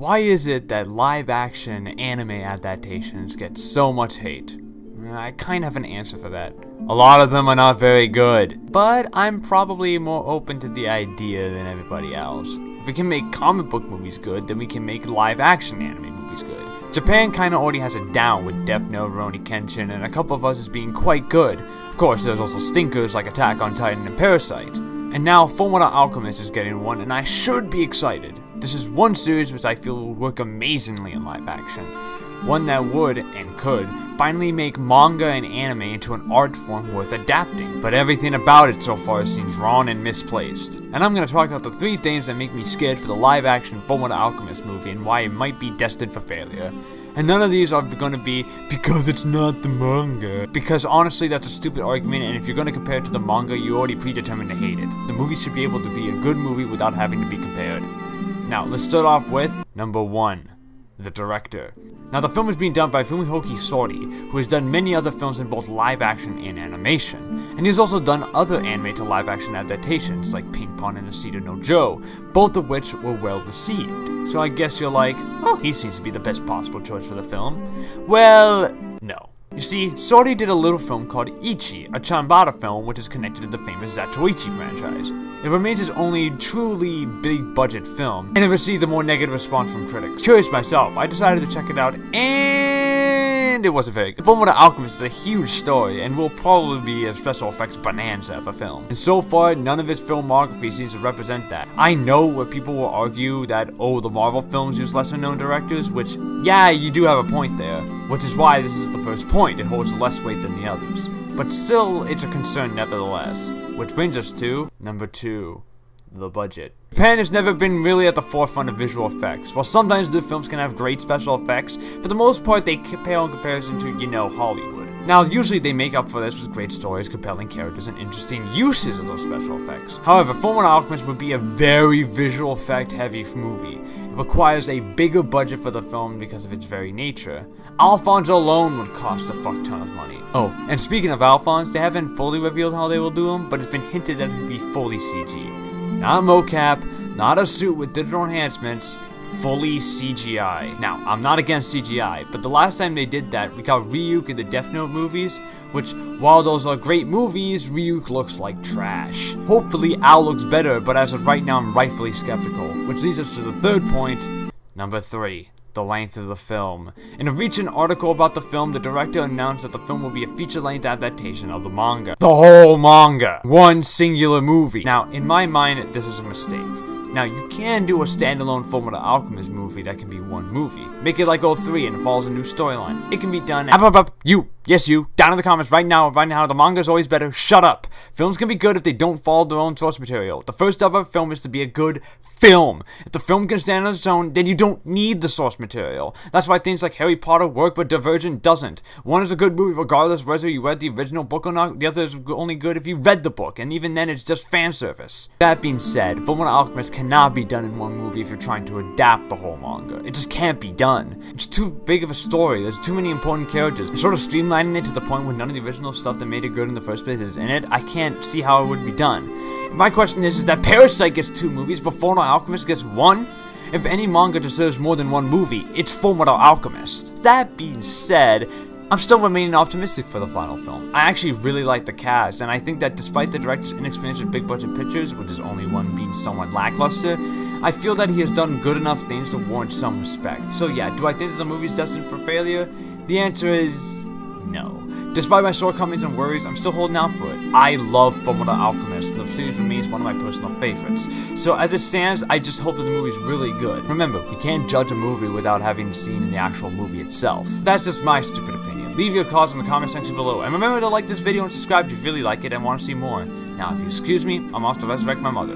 Why is it that live-action anime adaptations get so much hate? I kind of have an answer for that. A lot of them are not very good, but I'm probably more open to the idea than everybody else. If we can make comic book movies good, then we can make live-action anime movies good. Japan kinda already has it down with Death Note, Rurouni Kenshin, and a couple of others being quite good. Of course, there's also stinkers like Attack on Titan and Parasite. And now Fullmetal Alchemist is getting one, and I should be excited. This is one series which I feel will work amazingly in live action. One that would, and could, finally make manga and anime into an art form worth adapting. But everything about it so far seems wrong and misplaced. And I'm going to talk about the 3 things that make me scared for the live action Fullmetal Alchemist movie and why it might be destined for failure. And none of these are going to be because it's not the manga. Because honestly, that's a stupid argument, and if you're going to compare it to the manga, you're already predetermined to hate it. The movie should be able to be a good movie without having to be compared. Now, let's start off with number 1, the director. Now, the film is being done by Fumihoki Sori, who has done many other films in both live action and animation. And he's also done other anime to live action adaptations, like Ping Pong and Asita no Joe, both of which were well received. So I guess you're like, oh, he seems to be the best possible choice for the film. Well, no. You see, Sori did a little film called Ichi, a Chambara film which is connected to the famous Zatoichi franchise. It remains his only truly big-budget film, and it received a more negative response from critics. Curious myself, I decided to check it out, and it wasn't very good. Fullmetal Alchemist is a huge story, and will probably be a special effects bonanza of a film. And so far, none of his filmography seems to represent that. I know where people will argue that, oh, the Marvel films use lesser-known directors, which, yeah, you do have a point there. Which is why this is the first point, it holds less weight than the others. But still, it's a concern nevertheless. Which brings us to number 2, the budget. Japan has never been really at the forefront of visual effects. While sometimes their films can have great special effects, for the most part they pale in comparison to, you know, Hollywood. Now, usually they make up for this with great stories, compelling characters, and interesting uses of those special effects. However, Fullmetal Alchemist would be a very visual effect heavy movie. It requires a bigger budget for the film because of its very nature. Alphonse alone would cost a fuck ton of money. Oh, and speaking of Alphonse, they haven't fully revealed how they will do him, but it's been hinted that it will be fully CG. Not mocap, not a suit with digital enhancements, fully CGI. Now, I'm not against CGI, but the last time they did that, we got Ryuk in the Death Note movies, which, while those are great movies, Ryuk looks like trash. Hopefully, Al looks better, but as of right now, I'm rightfully skeptical. Which leads us to the 3rd point, number 3. The length of the film. In a recent article about the film, the director announced that the film will be a feature-length adaptation of the manga. The whole manga! One singular movie. Now, in my mind, this is a mistake. Now, you can do a standalone Fullmetal Alchemist movie that can be one movie. Make it like 03 and follows a new storyline. It can be done Yes, you, down in the comments right now, the manga is always better, shut up. Films can be good if they don't follow their own source material. The first step of a film is to be a good film. If the film can stand on its own, then you don't need the source material. That's why things like Harry Potter work, but Divergent doesn't. One is a good movie regardless whether you read the original book or not, the other is only good if you read the book, and even then it's just fan service. That being said, Fullmetal Alchemist cannot be done in one movie if you're trying to adapt the whole manga. It just can't be done. It's too big of a story, there's too many important characters, and sort of streamlining it to the point where none of the original stuff that made it good in the first place is in it, I can't see how it would be done. My question is that Parasite gets 2 movies, but Fullmetal Alchemist gets 1? If any manga deserves more than 1 movie, it's Fullmetal Alchemist. That being said, I'm still remaining optimistic for the final film. I actually really like the cast, and I think that despite the director's inexperience with big budget pictures, with his only one being somewhat lackluster, I feel that he has done good enough things to warrant some respect. So yeah, do I think that the movie is destined for failure? The answer is no. Despite my shortcomings and worries, I'm still holding out for it. I love Fullmetal Alchemist, and the series remains one of my personal favorites. So as it stands, I just hope that the movie's really good. Remember, you can't judge a movie without having seen the actual movie itself. That's just my stupid opinion. Leave your thoughts in the comment section below, and remember to like this video and subscribe if you really like it and want to see more. Now, if you excuse me, I'm off to resurrect my mother.